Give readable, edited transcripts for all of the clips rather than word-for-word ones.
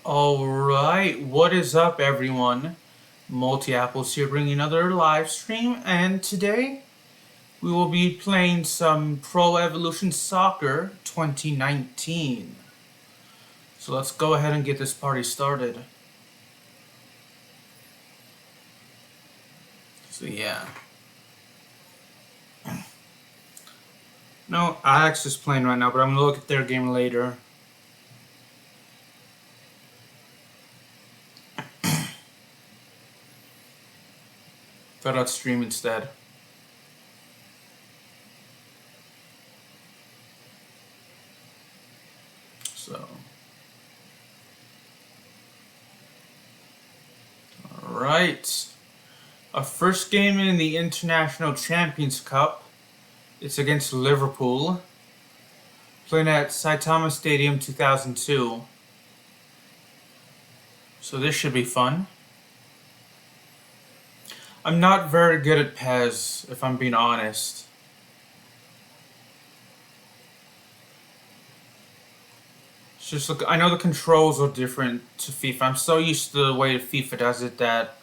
Alright, what is up everyone? Multi-Apples here bringing another live stream, and today we will be playing some Pro Evolution Soccer 2019. So let's go ahead and get this party started. So yeah. No, Ajax is playing right now, but I'm going to look at their game later. Thought I'd stream instead. So. Alright. Our first game in the International Champions Cup. It's against Liverpool. Playing at Saitama Stadium 2002. So this should be fun. I'm not very good at PES, if I'm being honest. It's just look, I know the controls are different to FIFA. I'm so used to the way FIFA does it that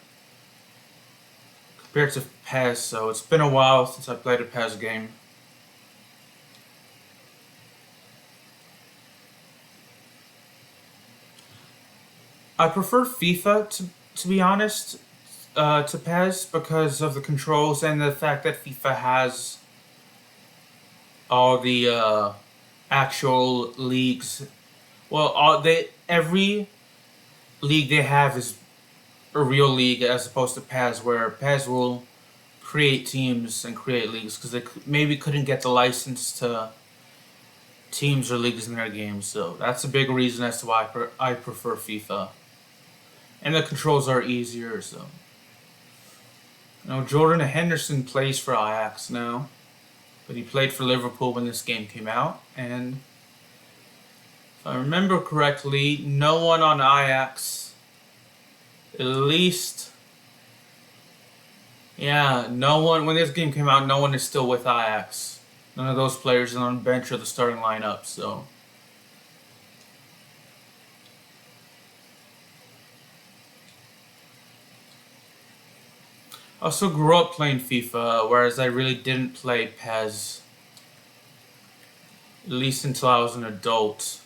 compared to PES, so it's been a while since I played a PES game. I prefer FIFA to be honest, to PES because of the controls and the fact that FIFA has all the actual leagues. Well, every league they have is a real league as opposed to PES, where PES will create teams and create leagues because they maybe couldn't get the license to teams or leagues in their games. So that's a big reason as to why I prefer FIFA. And the controls are easier, so. Jordan Henderson plays for Ajax now, but he played for Liverpool when this game came out, and if I remember correctly, no one on Ajax, at least, yeah, no one, when this game came out, no one is still with Ajax. None of those players are on the bench or the starting lineup, so. I also grew up playing FIFA, whereas I really didn't play PES, at least until I was an adult.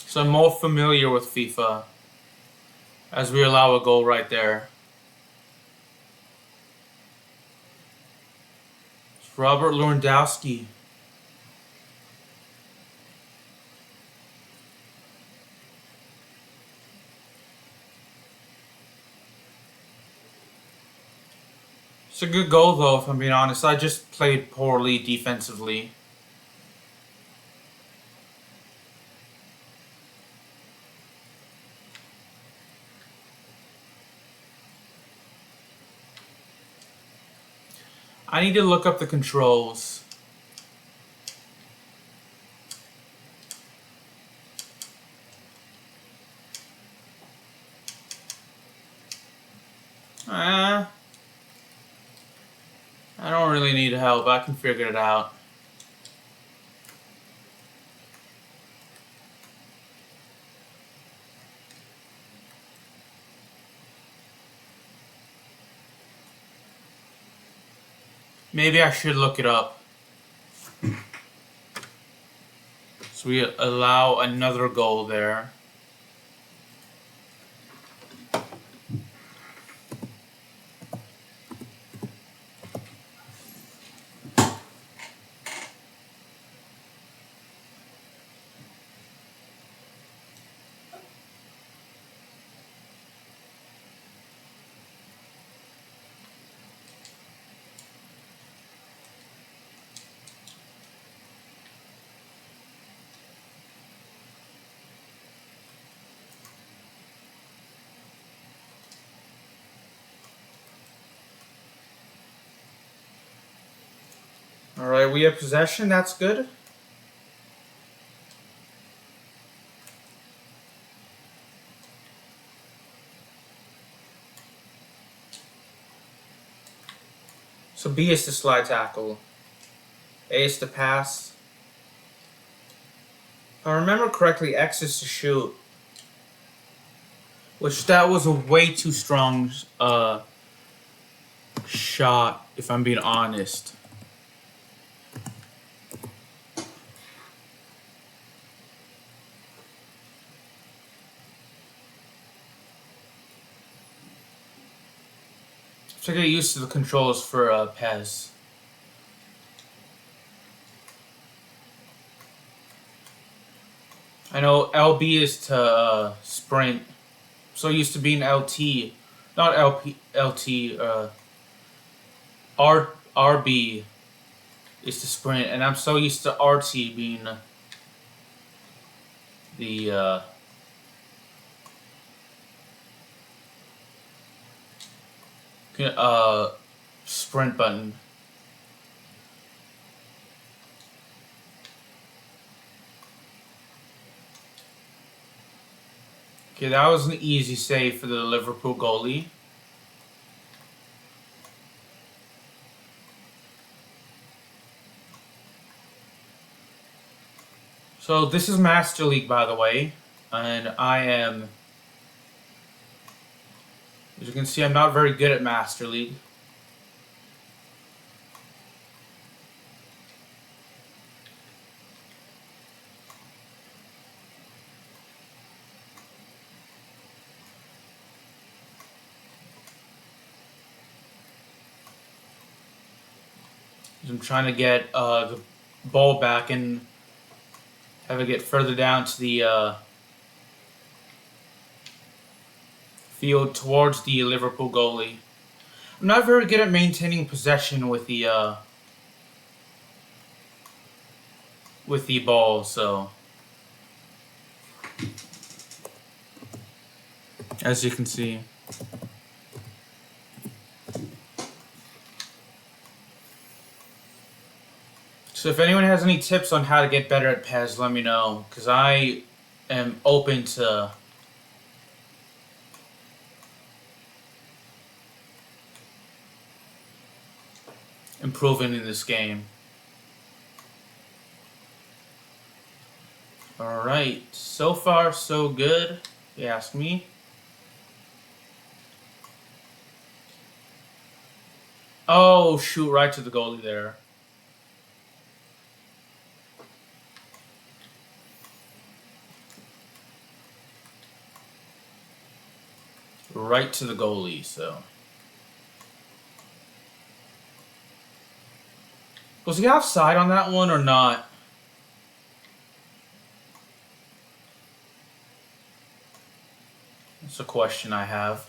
So I'm more familiar with FIFA, as we allow a goal right there. It's Robert Lewandowski. It's a good goal though, if I'm being honest. I just played poorly defensively. I need to look up the controls. I don't really need help. I can figure it out. Maybe I should look it up. So we allow another goal there. Alright, we have possession, that's good. So B is to slide tackle. A is to pass. If I remember correctly, X is to shoot. Which that was a way too strong shot, if I'm being honest. To get used to the controls for PES. I know LB is to sprint. So used to being LT, not LT. RB is to sprint, and I'm so used to RT being the sprint button. Okay, that was an easy save for the Liverpool goalie. So this is Master League, by the way, and I am, as you can see, I'm not very good at Master League. I'm trying to get the ball back and have it get further down to the field towards the Liverpool goalie. I'm not very good at maintaining possession with the ball, so as you can see. So if anyone has any tips on how to get better at PES, let me know, because I am open to improving in this game. Alright, so far so good, if you ask me. Oh, shoot, right to the goalie there. Right to the goalie, so. Was he offside on that one or not? That's a question I have.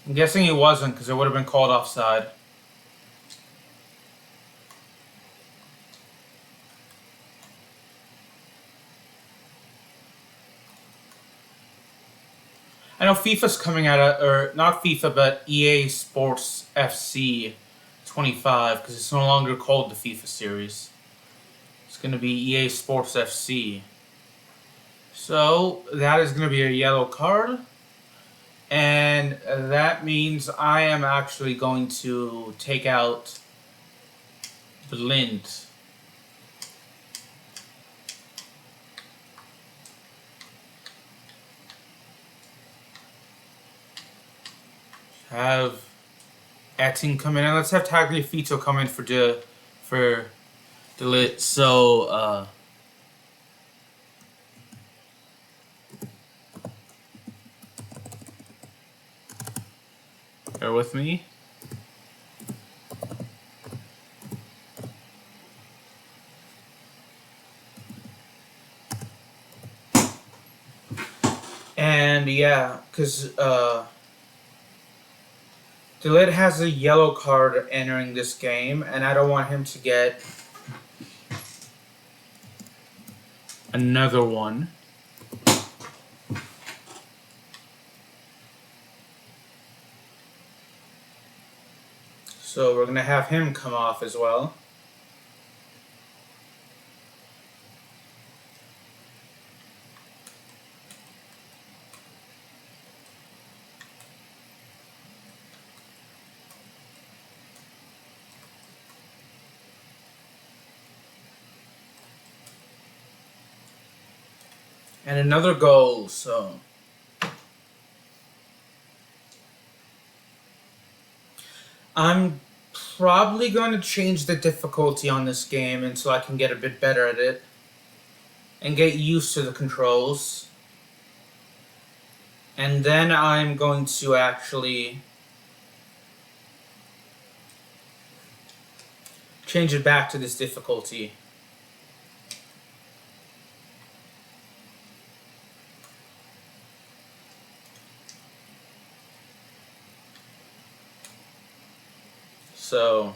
I'm guessing he wasn't, because it would have been called offside. I know FIFA's coming out, or not FIFA, but EA Sports FC 25, because it's no longer called the FIFA series. It's going to be EA Sports FC. So, that is going to be a yellow card. And that means I am actually going to take out Blind. Have Etting come in, and let's have Tagliafico come in for Delit. So bear with me. And yeah, because Delit has a yellow card entering this game, and I don't want him to get another one. So we're going to have him come off as well. And another goal, so... I'm probably going to change the difficulty on this game until I can get a bit better at it. And get used to the controls. And then I'm going to actually... change it back to this difficulty. So...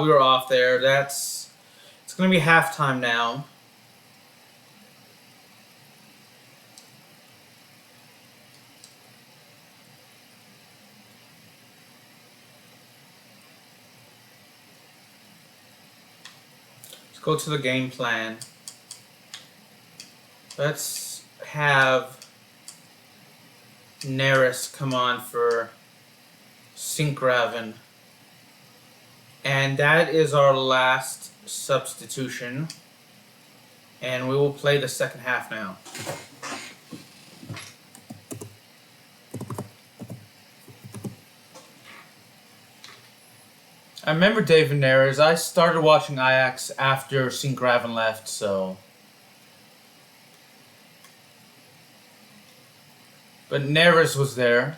we were off there. It's gonna be halftime now. Let's go to the game plan. Let's have Neris come on for Synchraven. And that is our last substitution. And we will play the second half now. I remember David Neres. I started watching Ajax after Synchraven left, so... But Neres was there.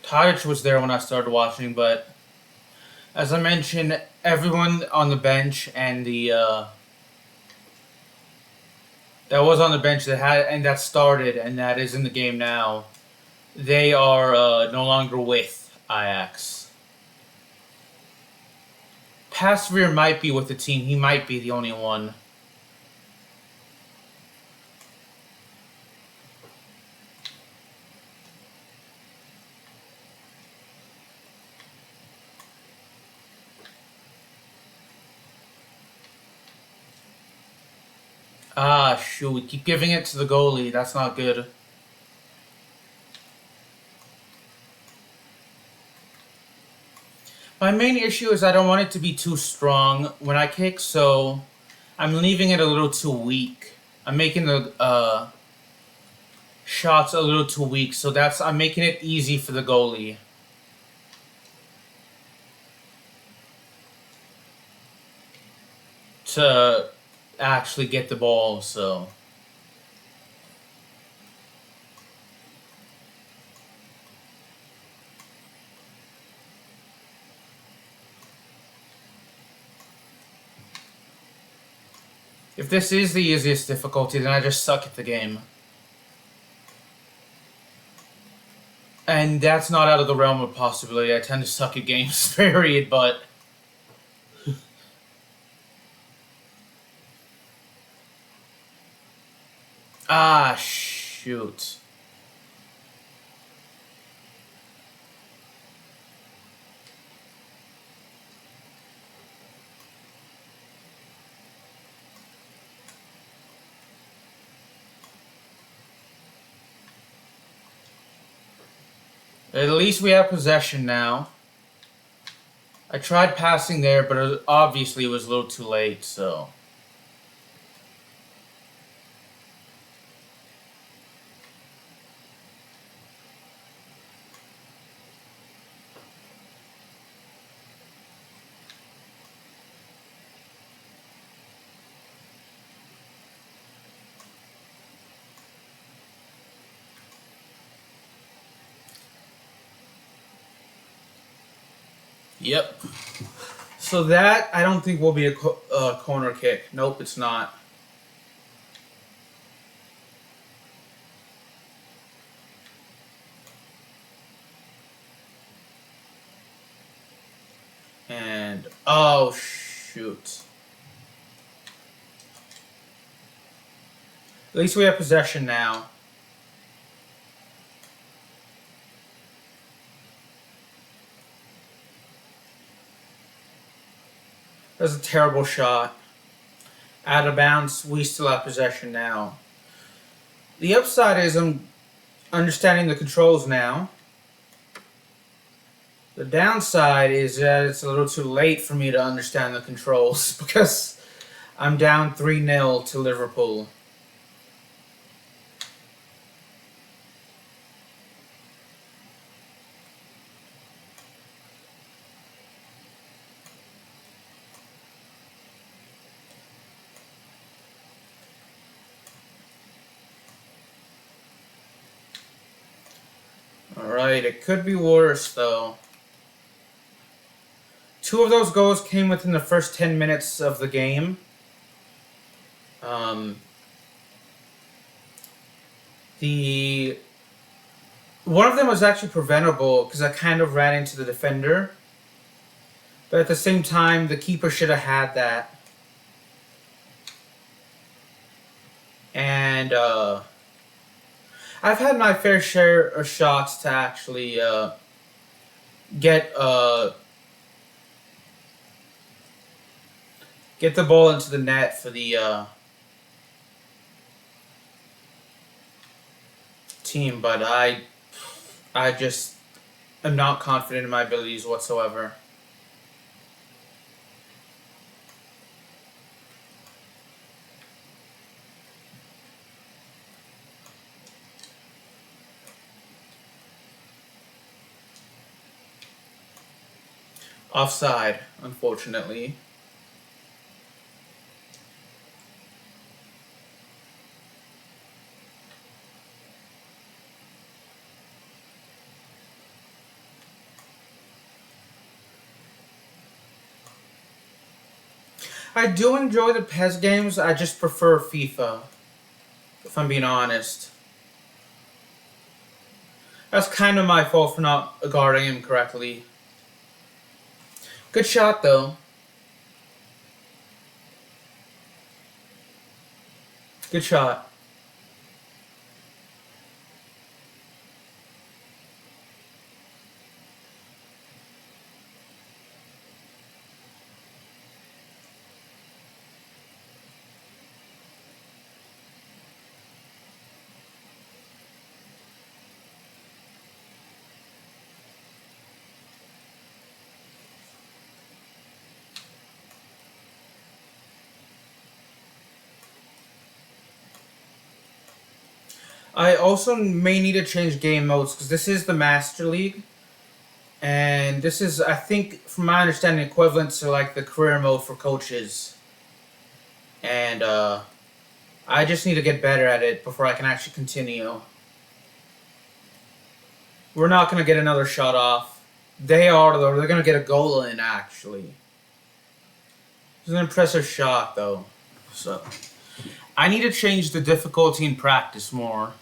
Tstashe was there when I started watching, but... As I mentioned, everyone on the bench and the... that was on the bench that started and that is in the game now. They are no longer with Ajax. Pasveer might be with the team. He might be the only one. Ah, shoot. We keep giving it to the goalie. That's not good. My main issue is I don't want it to be too strong when I kick, so I'm leaving it a little too weak. I'm making the shots a little too weak, so I'm making it easy for the goalie. To actually get the ball, so... If this is the easiest difficulty, then I just suck at the game. And that's not out of the realm of possibility. I tend to suck at games, period, but... Ah, shoot. At least we have possession now. I tried passing there, but obviously it was a little too late, so... Yep. So that, I don't think will be a corner kick. Nope, it's not. And, oh, shoot. At least we have possession now. That's a terrible shot. Out of bounds, we still have possession now. The upside is I'm understanding the controls now. The downside is that it's a little too late for me to understand the controls because I'm down 3-0 to Liverpool. Alright, it could be worse though. 2 of those goals came within the first 10 minutes of the game. One of them was actually preventable because I kind of ran into the defender. But at the same time, the keeper should have had that. And I've had my fair share of shots to actually get the ball into the net for the team, but I just am not confident in my abilities whatsoever. Offside, unfortunately. I do enjoy the PES games, I just prefer FIFA, if I'm being honest. That's kind of my fault for not guarding him correctly. Good shot, though. Good shot. I also may need to change game modes because this is the Master League. And this is, I think, from my understanding, equivalent to like the career mode for coaches. And I just need to get better at it before I can actually continue. We're not going to get another shot off. They are, though. They're going to get a goal in, actually. It's an impressive shot, though. So, I need to change the difficulty in practice more.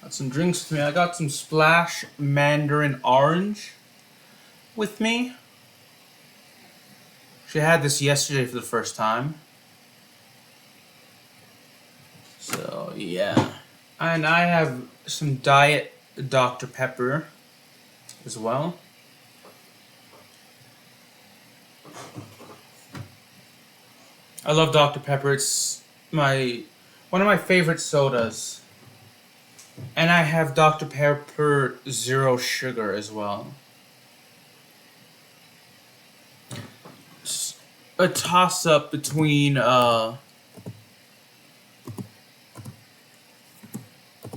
Got some drinks with me. I got some Splash Mandarin Orange with me. She had this yesterday for the first time. So, yeah. And I have some Diet Dr. Pepper as well. I love Dr. Pepper. It's one of my favorite sodas. And I have Dr. Pepper Zero Sugar as well. It's a toss-up between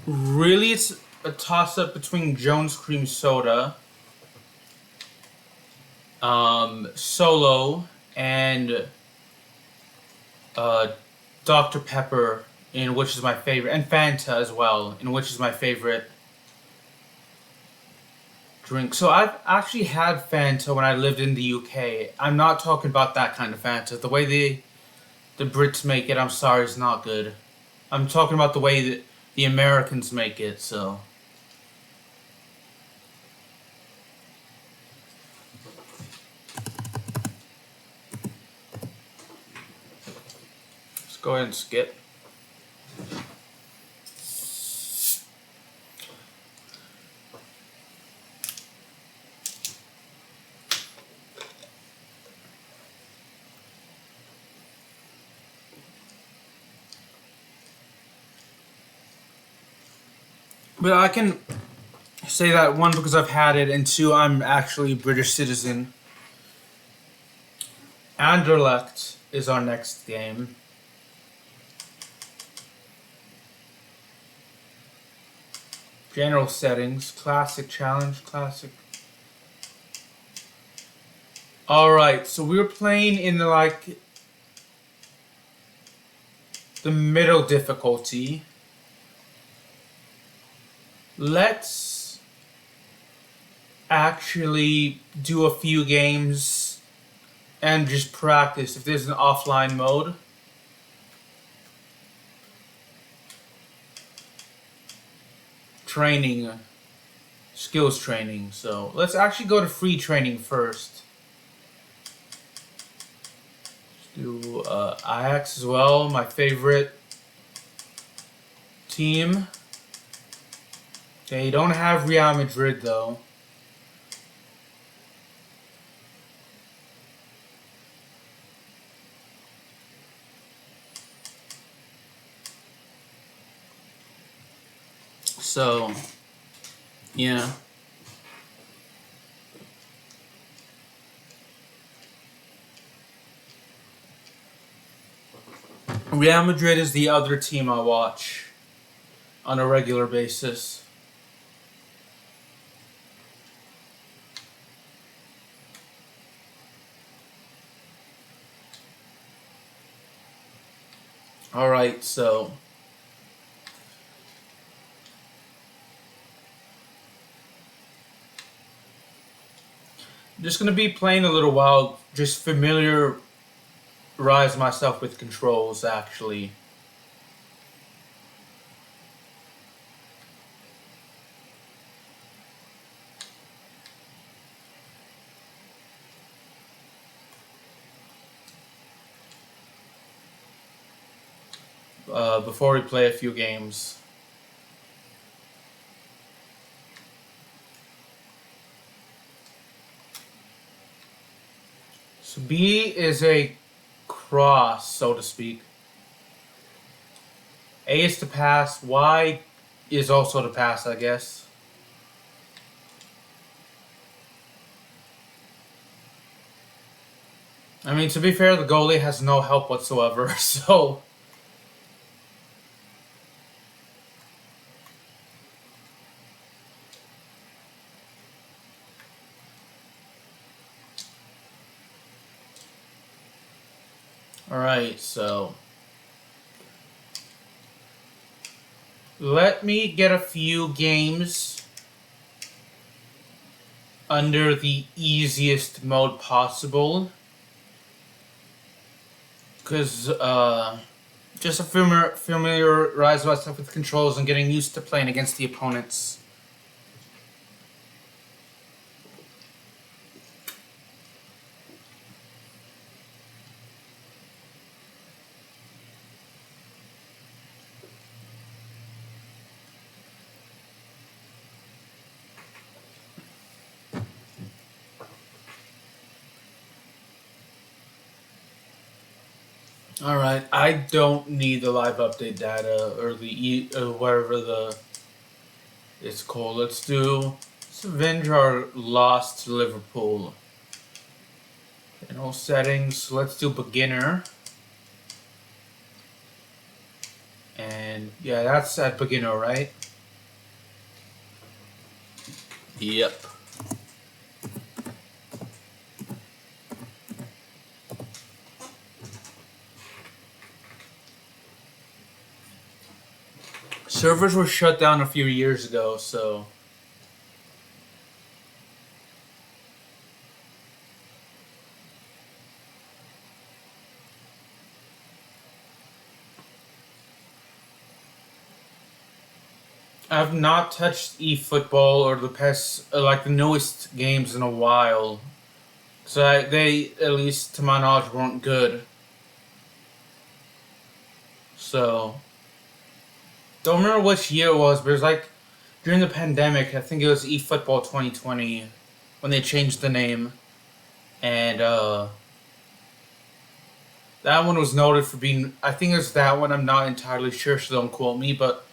really, it's a toss-up between Jones Cream Soda, Solo, and Dr. Pepper, in which is my favorite, and Fanta as well, in which is my favorite drink. So I've actually had Fanta when I lived in the UK. I'm not talking about that kind of Fanta. The way the Brits make it, I'm sorry, is not good. I'm talking about the way that the Americans make it, so. Let's go ahead and skip. But I can say that one because I've had it, and two, I'm actually a British citizen. Anderlecht is our next game. General settings, classic challenge, classic. Alright, so we were playing in the middle difficulty. Let's actually do a few games and just practice if there's an offline mode. Training, skills training. So let's actually go to free training first. Let's do Ajax as well, my favorite team. They don't have Real Madrid though. So, yeah. Real Madrid is the other team I watch on a regular basis. Alright, so I'm just gonna be playing a little while, just familiarize myself with controls actually. Before we play a few games. So B is a cross, so to speak. A is to pass, Y is also to pass, I guess. I mean, to be fair, the goalie has no help whatsoever, so... Alright, so... Let me get a few games under the easiest mode possible. Because, just to familiarize myself with controls and getting used to playing against the opponents. Alright, I don't need the live update data or the whatever it's called. Let's avenge our loss to Liverpool. In all settings, let's do beginner. And yeah, that's at beginner, right? Yep. Servers were shut down a few years ago, so... I've not touched eFootball or the PES, like the newest games in a while. So they, at least to my knowledge, weren't good. So... Don't remember which year it was, but it was like during the pandemic. I think it was eFootball 2020 when they changed the name, and that one was noted for being. I think it was that one. I'm not entirely sure, so don't quote me. But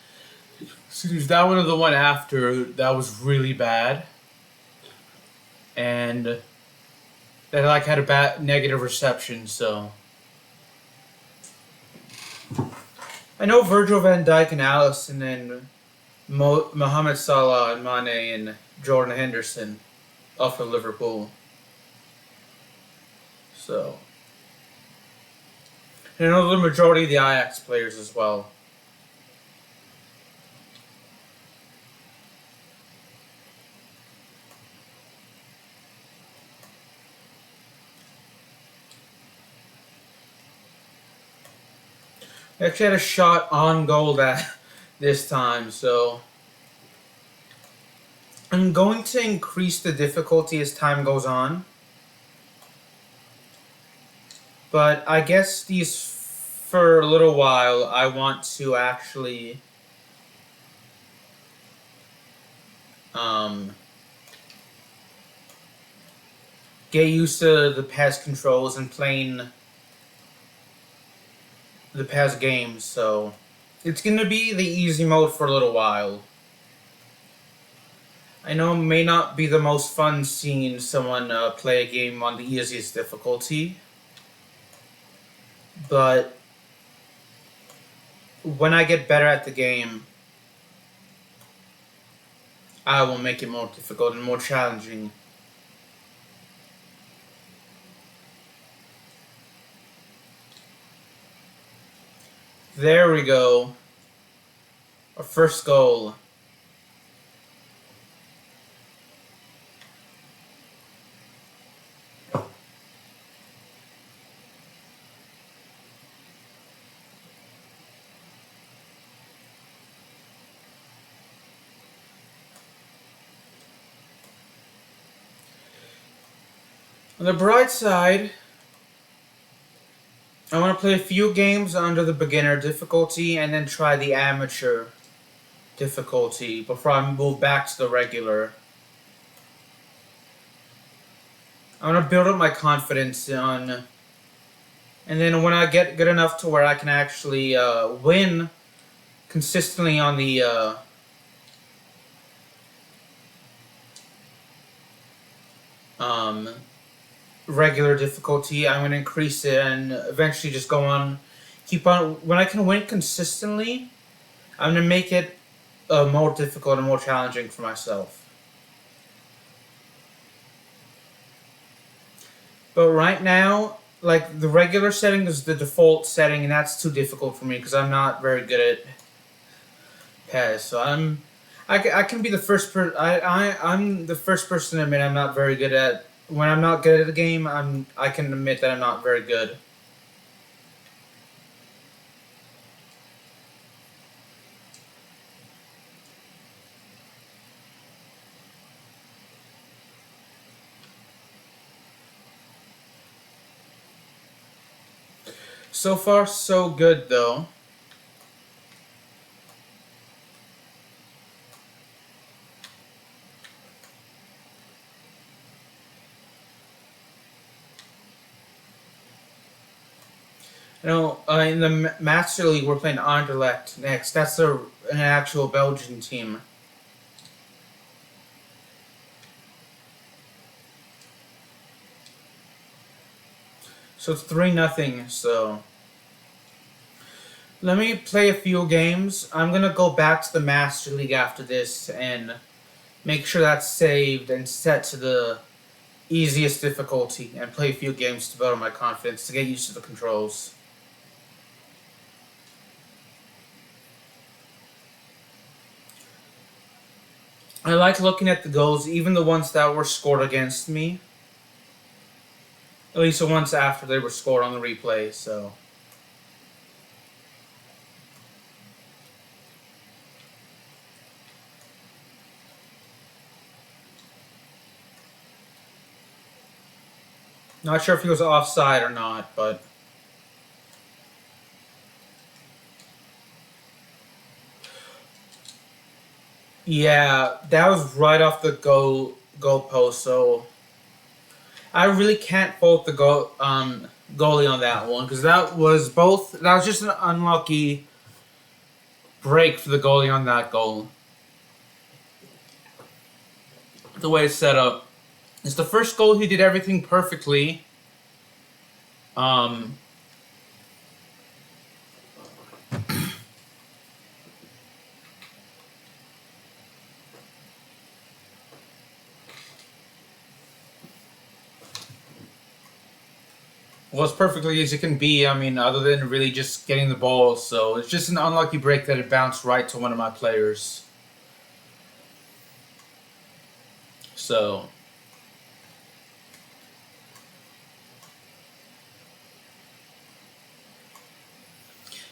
Excuse that one or the one after that was really bad, and that like had a bad negative reception. So I know Virgil van Dijk and Allison and Mohamed Salah and Mane and Jordan Henderson off of Liverpool. So and I know the majority of the Ajax players as well. I actually had a shot on goal that this time, so I'm going to increase the difficulty as time goes on. But I guess these, for a little while, I want to actually get used to the PES controls and playing the PES games, so it's going to be the easy mode for a little while. I know it may not be the most fun seeing someone play a game on the easiest difficulty, but when I get better at the game, I will make it more difficult and more challenging. There we go. Our first goal. On the bright side, I want to play a few games under the beginner difficulty and then try the amateur difficulty before I move back to the regular. I want to build up my confidence on, and then when I get good enough to where I can actually win consistently on the regular difficulty, I'm going to increase it and eventually just go on, keep on. When I can win consistently, I'm going to make it more difficult and more challenging for myself. But right now, like, the regular setting is the default setting, and that's too difficult for me because I'm not very good at PES. So I can be the first I'm the first person to admit I'm not very good at. When I'm not good at a game, I can admit that I'm not very good. So far, so good, though. You know, in the Master League, we're playing Anderlecht next. That's an actual Belgian team. So it's 3-0, so let me play a few games. I'm going to go back to the Master League after this and make sure that's saved and set to the easiest difficulty and play a few games to build my confidence, to get used to the controls. I like looking at the goals, even the ones that were scored against me. At least the ones after they were scored on the replay, so. Not sure if he was offside or not, but. Yeah, that was right off the goalpost, so I really can't fault the goalie on that one, because that was just an unlucky break for the goalie on that goal. The way it's set up. It's the first goal he did everything perfectly. Well, as perfectly as it can be, I mean, other than really just getting the ball. So it's just an unlucky break that it bounced right to one of my players. So.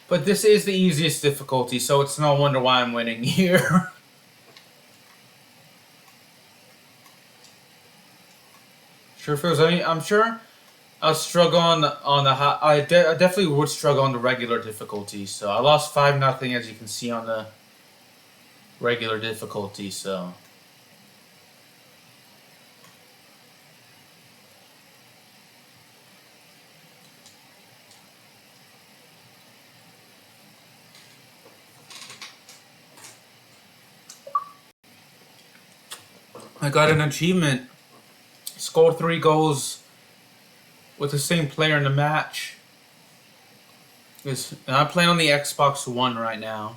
But this is the easiest difficulty, so it's no wonder why I'm winning here. Sure feels. I'm sure I'll struggle on the high. I definitely would struggle on the regular difficulty. So I lost 5-0, as you can see on the regular difficulty. So I got an achievement. Scored 3 goals with the same player in the match. And I'm playing on the Xbox One right now.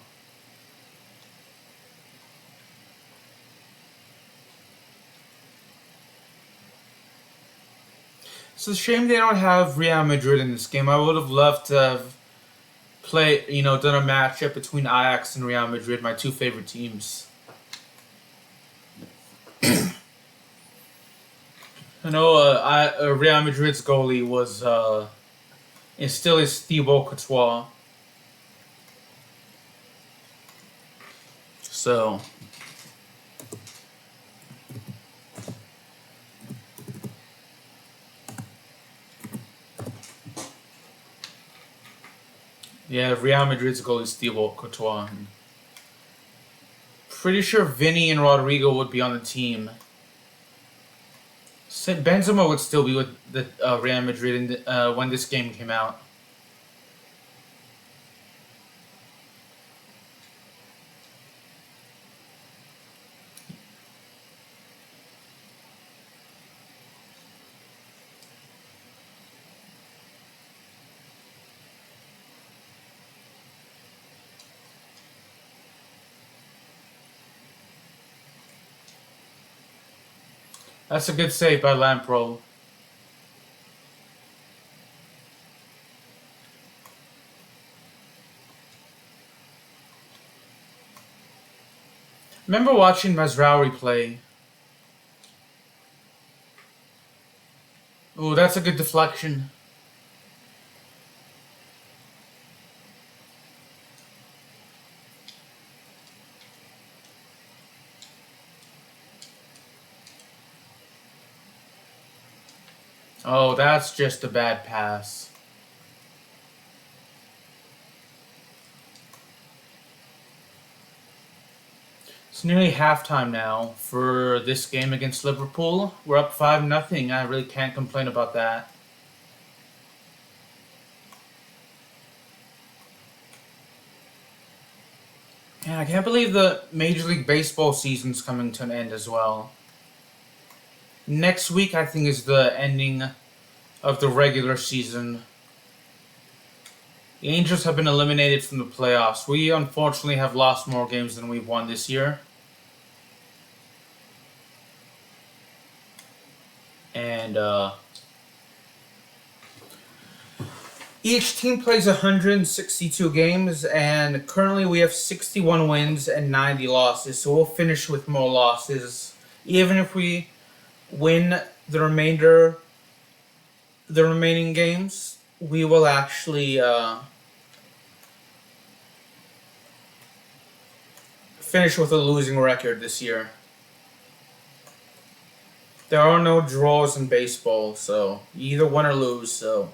It's a shame they don't have Real Madrid in this game. I would have loved to have done a matchup between Ajax and Real Madrid, my 2 favorite teams. I know Real Madrid's goalie was and still is Thibaut Courtois. So yeah, Real Madrid's goalie is Thibaut Courtois. Pretty sure Vinny and Rodrigo would be on the team. Benzema would still be with the Real Madrid when this game came out. That's a good save by Lampro. Remember watching Mazraoui play? Oh, that's a good deflection. Oh, that's just a bad pass. It's nearly halftime now for this game against Liverpool. We're up 5-0. I really can't complain about that. And I can't believe the Major League Baseball season's coming to an end as well. Next week, I think, is the ending of the regular season. The Angels have been eliminated from the playoffs. We unfortunately have lost more games than we've won this year. And each team plays 162 games, and currently we have 61 wins and 90 losses. So we'll finish with more losses. Even if we win the remaining games, we will actually finish with a losing record this year. There are no draws in baseball, so you either win or lose. So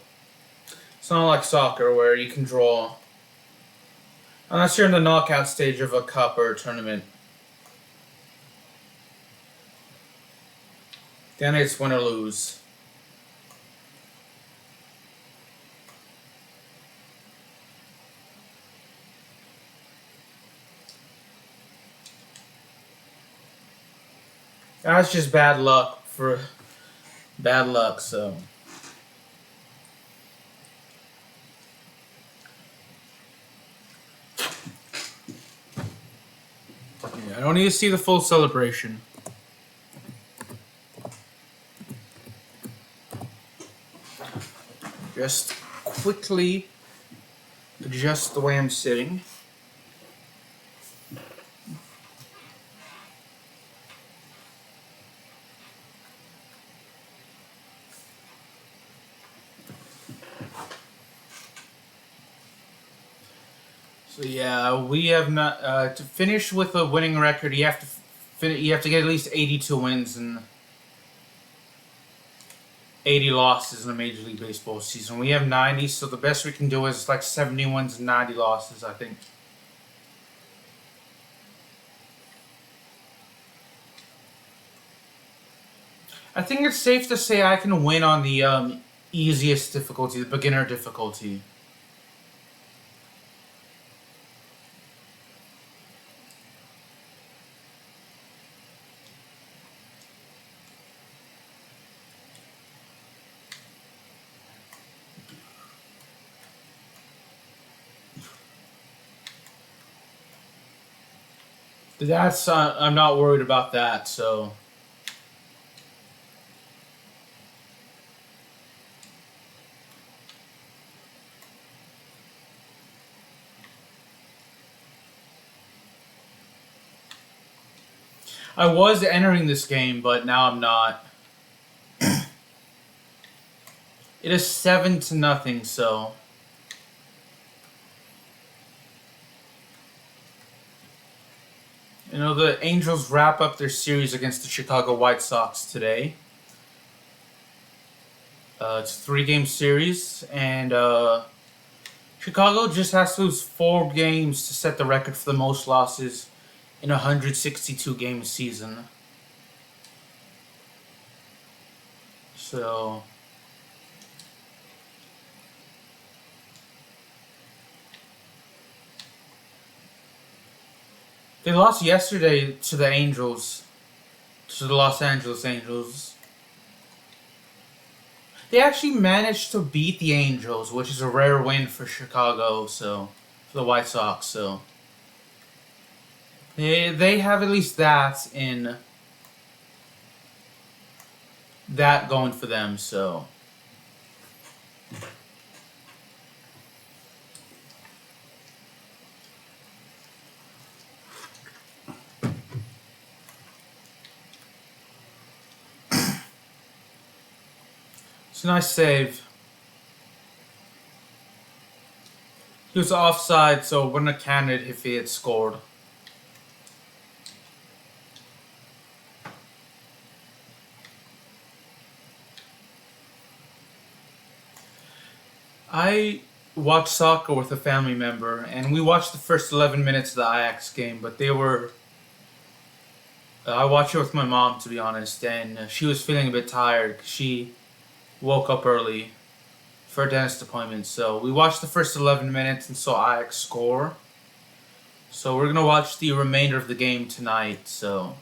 it's not like soccer where you can draw unless you're in the knockout stage of a cup or a tournament. Then it's win or lose. That's just bad luck for bad luck. So yeah, I don't need to see the full celebration. Just quickly adjust the way I'm sitting. So yeah, we have not to finish with a winning record. You have to you have to get at least 82 wins and 80 losses in a Major League Baseball season. We have 90, so the best we can do is like 70 wins and 90 losses, I think. I think it's safe to say I can win on the easiest difficulty, the beginner difficulty. That's I'm not worried about that. So I was entering this game, but now I'm not. It is 7-0. So you know the Angels wrap up their series against the Chicago White Sox today. It's a 3-game series, and Chicago just has to lose 4 games to set the record for the most losses in a 162 game season. So they lost yesterday to the Angels, to the Los Angeles Angels. They actually managed to beat the Angels, which is a rare win for Chicago, so for the White Sox, so they have at least that going for them, so it's a nice save. He was offside, so it wouldn't have counted if he had scored. I watched soccer with a family member, and we watched the first 11 minutes of the Ajax game, but they were. I watched it with my mom, to be honest, and she was feeling a bit tired. She woke up early for a dentist appointment, so we watched the first 11 minutes and saw Ajax score. So we're gonna watch the remainder of the game tonight, so.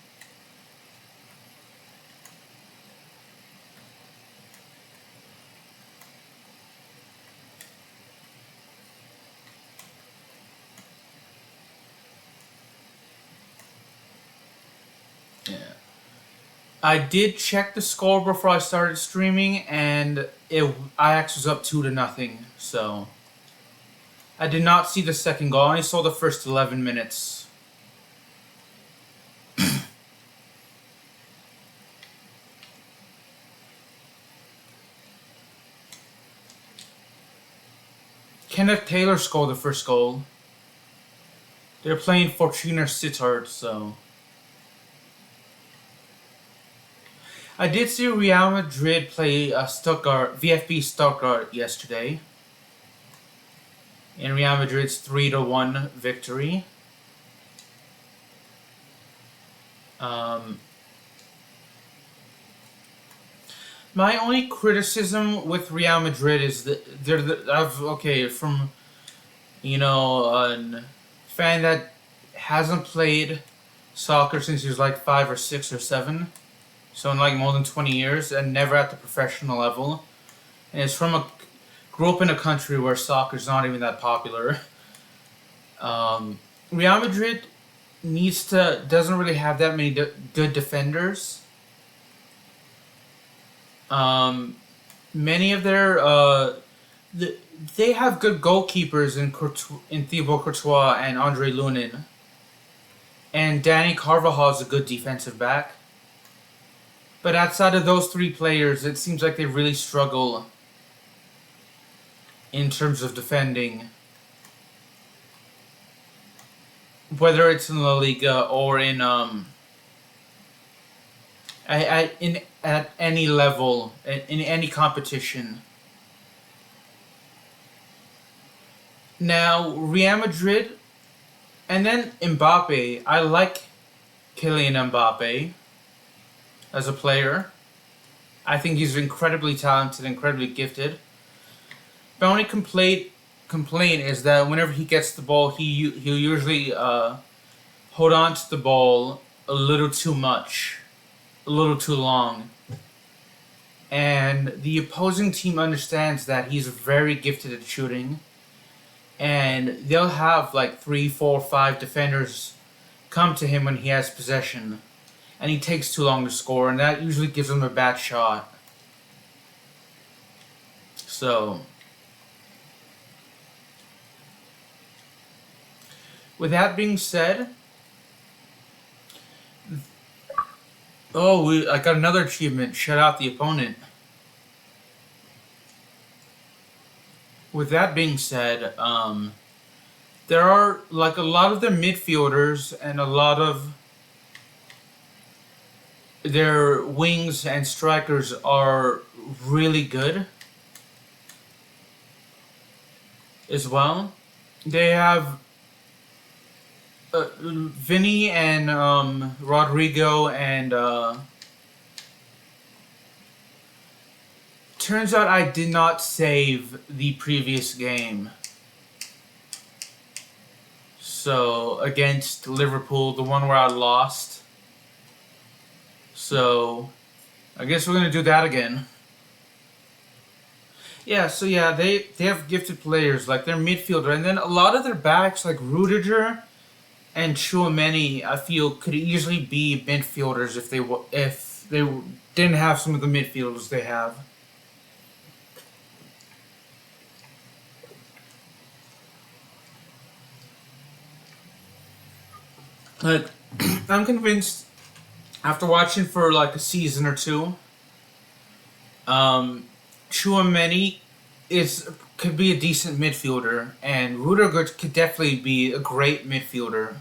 Yeah. I did check the score before I started streaming, and Ajax was up 2-0. So I did not see the second goal. I only saw the first 11 minutes. Kenneth Taylor scored the first goal. They're playing Fortuna Sittard, so. I did see Real Madrid play VfB Stuttgart yesterday. In Real Madrid's 3-1 victory. My only criticism with Real Madrid is that from a fan that hasn't played soccer since he was like 5 or 6 or 7. so in like more than 20 years, and never at the professional level. And it's grew up in a country where soccer's not even that popular. Real Madrid doesn't really have that many good defenders. Many of they have good goalkeepers in Thibaut Courtois and Andre Lunin. And Danny Carvajal is a good defensive back. But outside of those three players, it seems like they really struggle in terms of defending. Whether it's in La Liga or at any level, in any competition. Now, Real Madrid, and then Mbappe. I like Kylian Mbappe as a player. I think he's incredibly talented, incredibly gifted. The only complaint is that whenever he gets the ball, he'll usually hold on to the ball a little too much, a little too long. And the opposing team understands that he's very gifted at shooting. And they'll have like 3, 4, 5 defenders come to him when he has possession. And he takes too long to score, and that usually gives him a bad shot. So, with that being said, I got another achievement. Shut out the opponent. With that being said, there are like a lot of their midfielders and a lot of their wings and strikers are really good as well. They have Vinny and Rodrigo and turns out I did not save the previous game. So against Liverpool, the one where I lost. So I guess we're gonna do that again. Yeah, so yeah, they have gifted players, like their midfielder, and then a lot of their backs, like Rudiger and Tchouaméni, I feel could easily be midfielders if they didn't have some of the midfielders they have. Like, I'm convinced after watching for like a season or two, Tchouaméni could be a decent midfielder, and Rudiger could definitely be a great midfielder.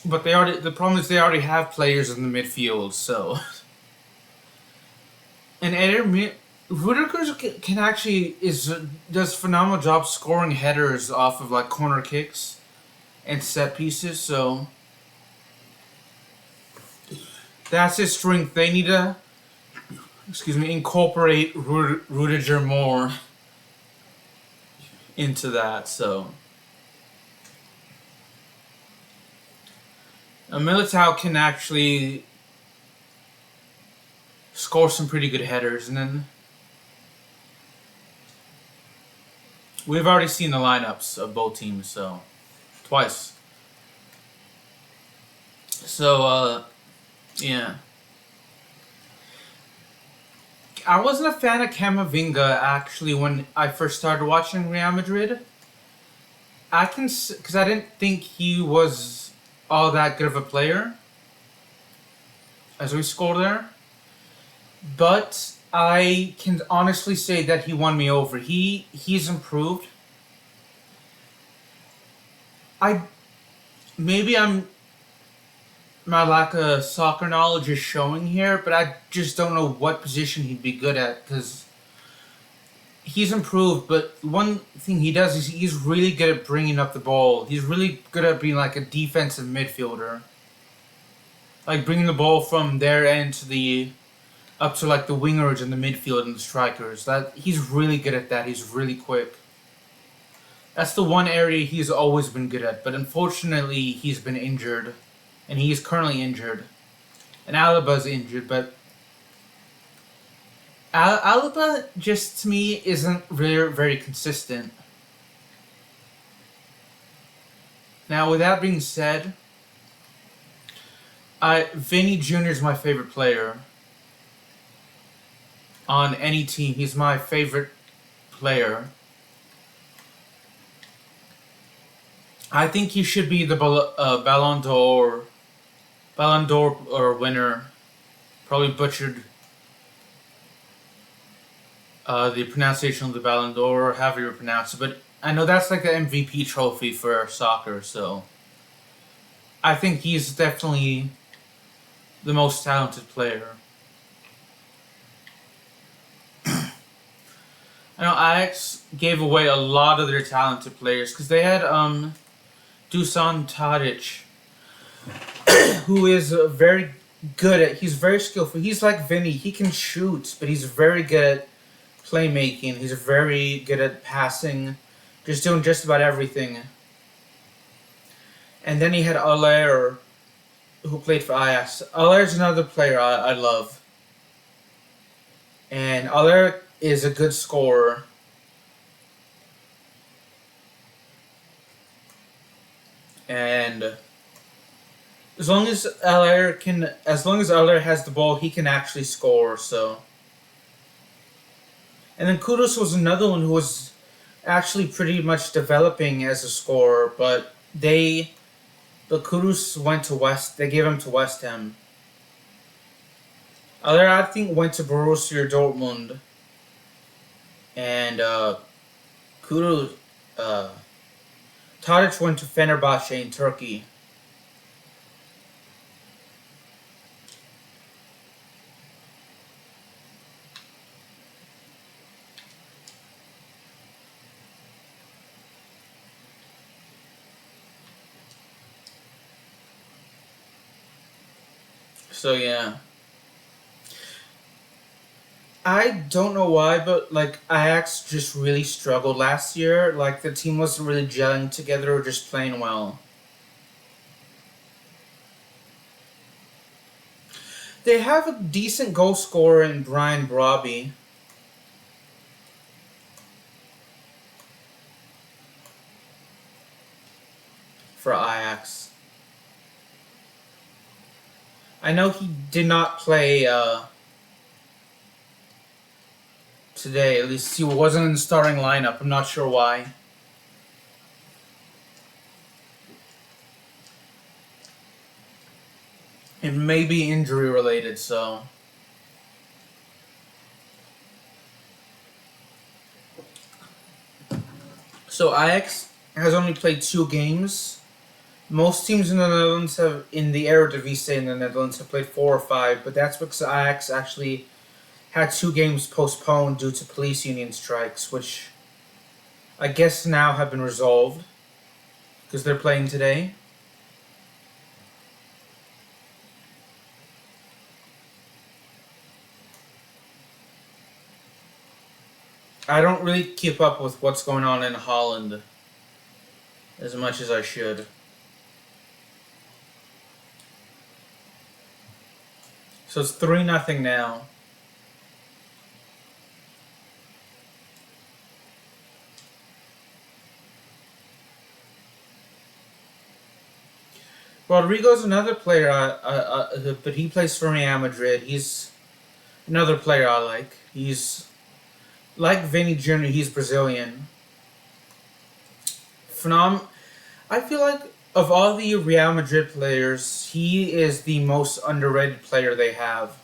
But the problem is they already have players in the midfield, so. And Rudiger can actually does phenomenal job scoring headers off of like corner kicks and set pieces, so that's his strength. They need to, incorporate Rudiger more into that. So Militao can actually score some pretty good headers, and then we've already seen the lineups of both teams, so twice. So yeah. I wasn't a fan of Camavinga actually when I first started watching Real Madrid. Because I didn't think he was all that good of a player as we scored there. But I can honestly say that he won me over. He's improved. My lack of soccer knowledge is showing here, but I just don't know what position he'd be good at, because he's improved, but one thing he does is he's really good at bringing up the ball. He's really good at being like a defensive midfielder. Like bringing the ball from their end up to like the wingers and the midfield and the strikers. He's really good at that. He's really quick. That's the one area he's always been good at, but unfortunately he's been injured. And he is currently injured. And Alaba's injured, but Alaba just to me isn't very very consistent. Now, with that being said, Vinny Jr. is my favorite player on any team. He's my favorite player. I think he should be the Ballon d'Or or winner. Probably butchered the pronunciation of the Ballon d'Or, or however you pronounce it, but I know that's like the MVP trophy for soccer, so I think he's definitely the most talented player. I know Ajax gave away a lot of their talented players because they had Dusan Tadic, who is very good at. He's very skillful. He's like Vinny. He can shoot, but he's very good at playmaking. He's very good at passing, just doing just about everything. And then he had Aller, who played for Ajax. Aller's another player I love. And Aller is a good scorer. And as long as Aller has the ball, he can actually score. So, and then Kudus was another one who was actually pretty much developing as a scorer, but Kudus went to West. They gave him to West Ham. Aller, I think, went to Borussia Dortmund, and Kudus, Tadic went to Fenerbahce in Turkey. So yeah. I don't know why, but like Ajax just really struggled last year. Like the team wasn't really gelling together or just playing well. They have a decent goal scorer in Brian Brobby. For Ajax. I know he did not play today. At least he wasn't in the starting lineup. I'm not sure why. It may be injury related, so. So Ajax has only played 2 games. Most teams in the Netherlands in the Eredivisie in the Netherlands have played 4 or 5, but that's because Ajax actually had 2 games postponed due to police union strikes, which I guess now have been resolved because they're playing today. I don't really keep up with what's going on in Holland as much as I should. So it's 3-0 now. Rodrigo's another player, but he plays for Real Madrid. He's another player I like. He's like Vinny Jr., he's Brazilian. I feel like of all the Real Madrid players, he is the most underrated player they have.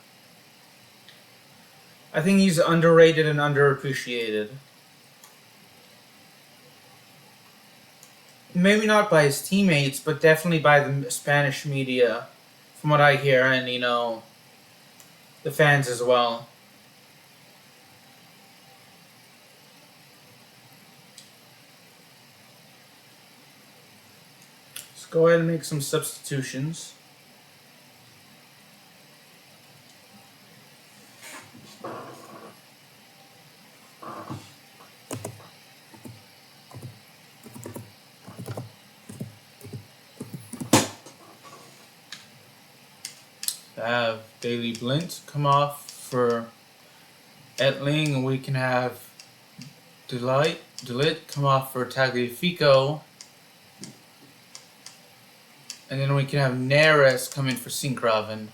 I think he's underrated and underappreciated. Maybe not by his teammates, but definitely by the Spanish media, from what I hear, and the fans as well. Let's go ahead and make some substitutions. have Daily Blint come off for Etling, and we can have Delit come off for Tagliafico. And then we can have Neres come in for Syncraven.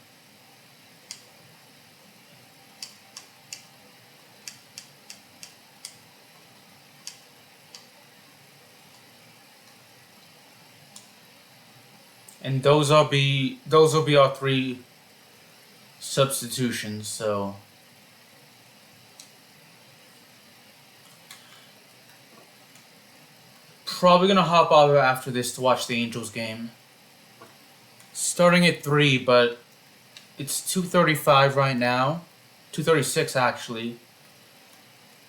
And those will be our 3 substitutions, so probably gonna hop over after this to watch the Angels game. Starting at 3, but it's 2:35 right now. 2:36 actually.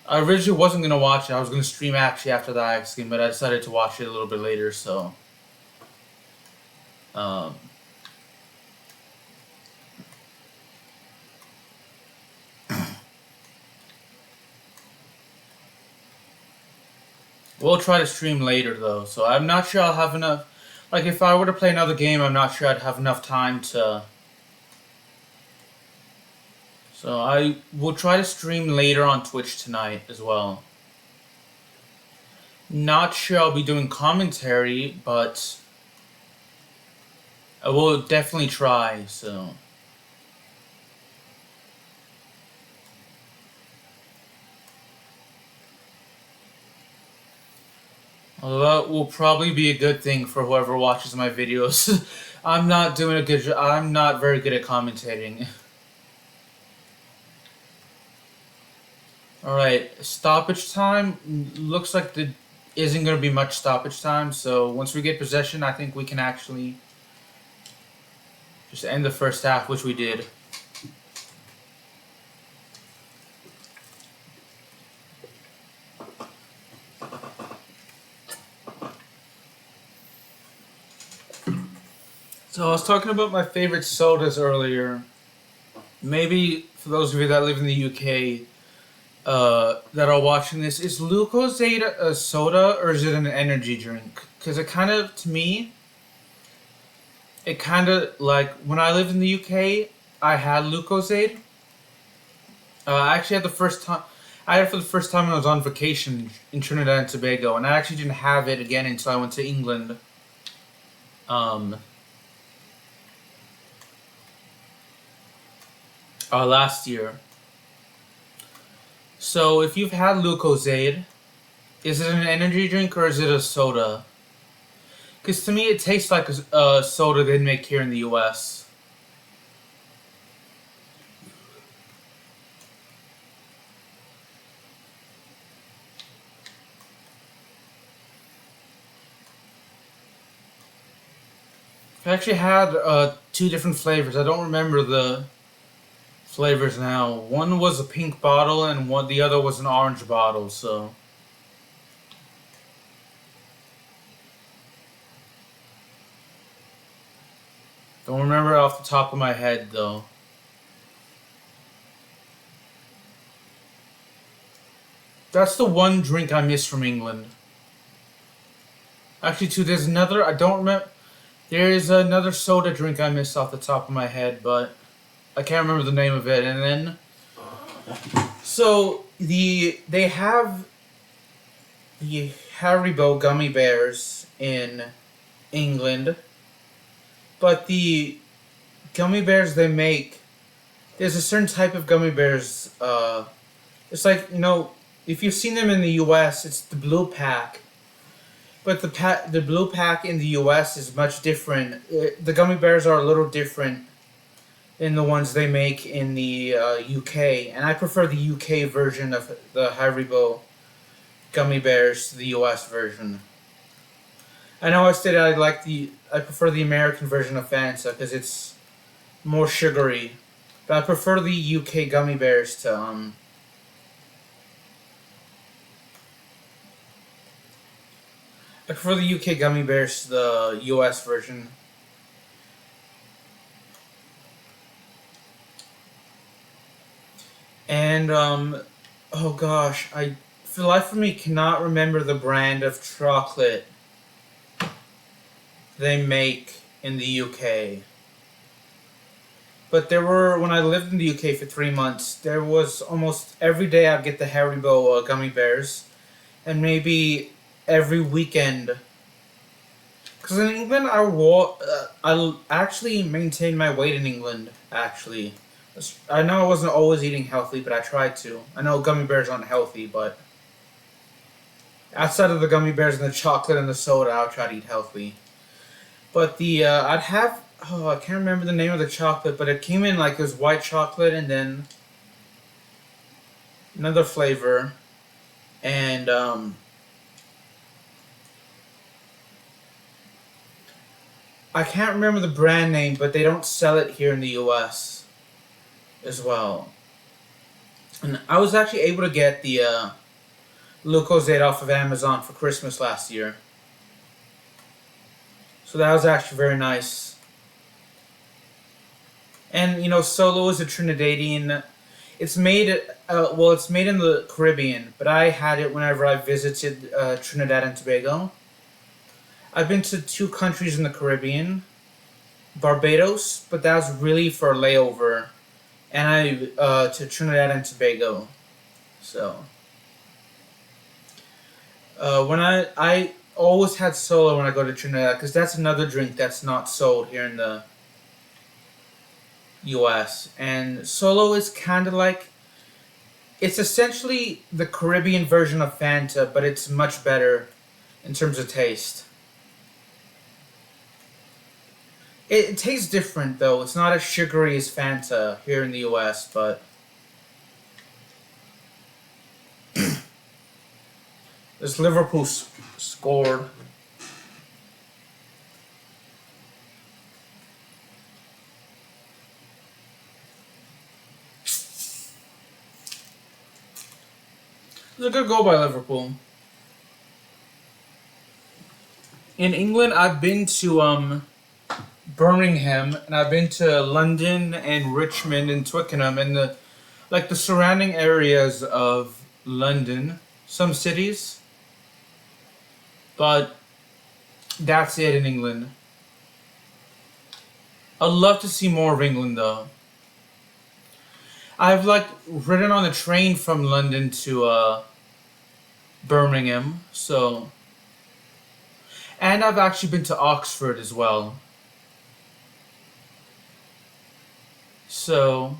I originally wasn't gonna watch it. I was gonna stream actually after the Ajax game, but I decided to watch it a little bit later, so we'll try to stream later though, so I'm not sure I'll have enough. Like, if I were to play another game, I'm not sure I'd have enough time to. So I will try to stream later on Twitch tonight as well. Not sure I'll be doing commentary, but I will definitely try, so. Although that will probably be a good thing for whoever watches my videos. I'm not doing a good job. I'm not very good at commentating. Alright, stoppage time. Looks like there isn't going to be much stoppage time, so once we get possession, I think we can actually just end the first half, which we did. So I was talking about my favorite sodas earlier. Maybe for those of you that live in the UK that are watching this, is Lucozade a soda or is it an energy drink? Because it kind of, to me, it kind of, like, when I lived in the UK, I had Lucozade. I actually had the first time, I had it for the first time when I was on vacation in Trinidad and Tobago, and I actually didn't have it again until I went to England. Last year. So if you've had Lucozade, is it an energy drink or is it a soda? Because to me it tastes like a soda they'd make here in the US. I actually had 2 different flavors. I don't remember the flavors now. One was a pink bottle and the other was an orange bottle, so. Don't remember off the top of my head though. That's the one drink I miss from England. Actually, too, there's another, I don't remember. There is another soda drink I miss off the top of my head, but I can't remember the name of it. And then, so they have the Haribo gummy bears in England, but the gummy bears they make, there's a certain type of gummy bears. It's like, if you've seen them in the U.S., it's the blue pack. But the blue pack in the U.S. is much different. The gummy bears are a little different than the ones they make in the UK. And I prefer the UK version of the Haribo gummy bears to the US version. I know I said I prefer the American version of Fanta because it's more sugary. But I prefer the UK gummy bears to I prefer the UK gummy bears to the US version. And, oh gosh, I, for the life of me, cannot remember the brand of chocolate they make in the UK. But there were, when I lived in the UK for 3 months, there was almost every day I'd get the Haribo gummy bears, and maybe every weekend. Because in England, I actually maintained my weight in England. Actually, I know I wasn't always eating healthy, but I tried to. I know gummy bears aren't healthy, but outside of the gummy bears and the chocolate and the soda, I'll try to eat healthy. But I'd have, oh, I can't remember the name of the chocolate, but it came in like it was white chocolate and then another flavor, and I can't remember the brand name, but they don't sell it here in the U.S. as well. And I was actually able to get the Lucozade off of Amazon for Christmas last year, so that was actually very nice. And Solo is a Trinidadian. It's made it's made in the Caribbean, but I had it whenever I visited Trinidad and Tobago. I've been to two countries in the Caribbean, Barbados, but that was really for a layover, and I to Trinidad and Tobago. So when I always had Solo when I go to Trinidad, because that's another drink that's not sold here in the U.S. And Solo is kind of like, it's essentially the Caribbean version of Fanta, but it's much better in terms of taste. It tastes different though. It's not as sugary as Fanta here in the U.S., but this Liverpool scored. It's a good goal by Liverpool. In England, I've been to Birmingham, and I've been to London and Richmond and Twickenham and the surrounding areas of London, some cities. But that's it in England. I'd love to see more of England though. I've ridden on the train from London to Birmingham, so, and I've actually been to Oxford as well. So,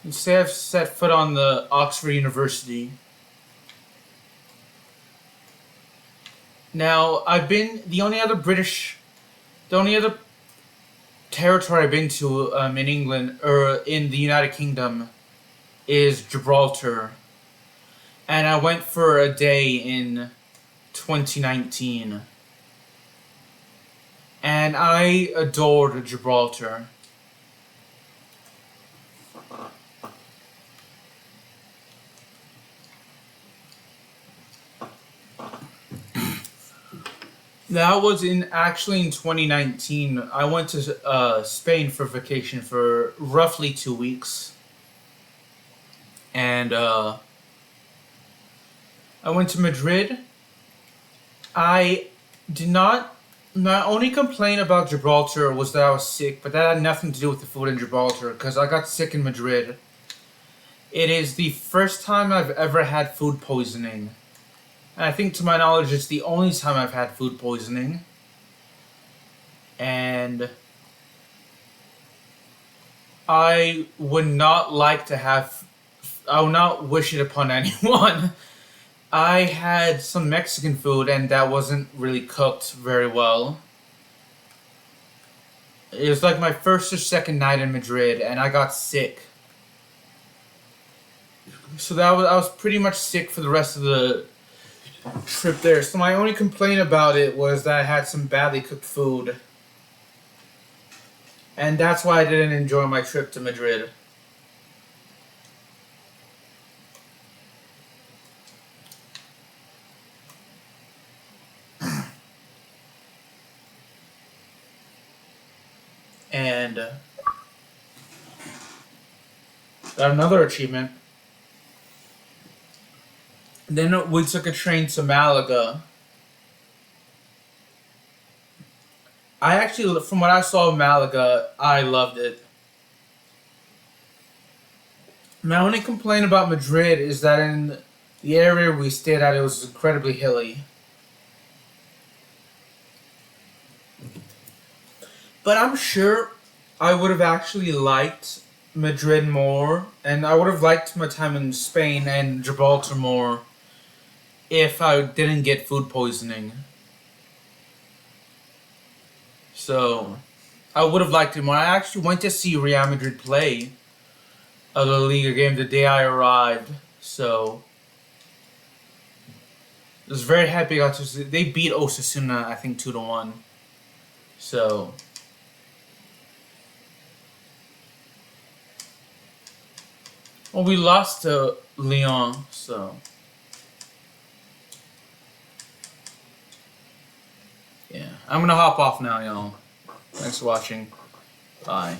let's say I've set foot on the Oxford University. Now, the only other territory I've been to in England, or in the United Kingdom, is Gibraltar. And I went for a day in 2019. And I adored Gibraltar. That was actually in 2019. I went to Spain for vacation for roughly 2 weeks, and I went to Madrid. I did not. My only complaint about Gibraltar was that I was sick, but that had nothing to do with the food in Gibraltar because I got sick in Madrid. It is the first time I've ever had food poisoning. And I think, to my knowledge, it's the only time I've had food poisoning. And I would not like to have. I would not wish it upon anyone. I had some Mexican food, and that wasn't really cooked very well. It was like my first or second night in Madrid, and I got sick. So I was pretty much sick for the rest of the trip there. So my only complaint about it was that I had some badly cooked food. And that's why I didn't enjoy my trip to Madrid. And got another achievement. Then we took a train to Malaga. I actually, from what I saw of Malaga, I loved it. My only complaint about Madrid is that in the area we stayed at, it was incredibly hilly. But I'm sure I would have actually liked Madrid more, and I would have liked my time in Spain and Gibraltar more if I didn't get food poisoning. So I would have liked it more. I actually went to see Real Madrid play a La Liga game the day I arrived, so I was very happy. I got to see. They beat Osasuna, I think 2-1. So well, we lost to Lyon, so yeah. I'm gonna hop off now, y'all. Thanks for watching. Bye.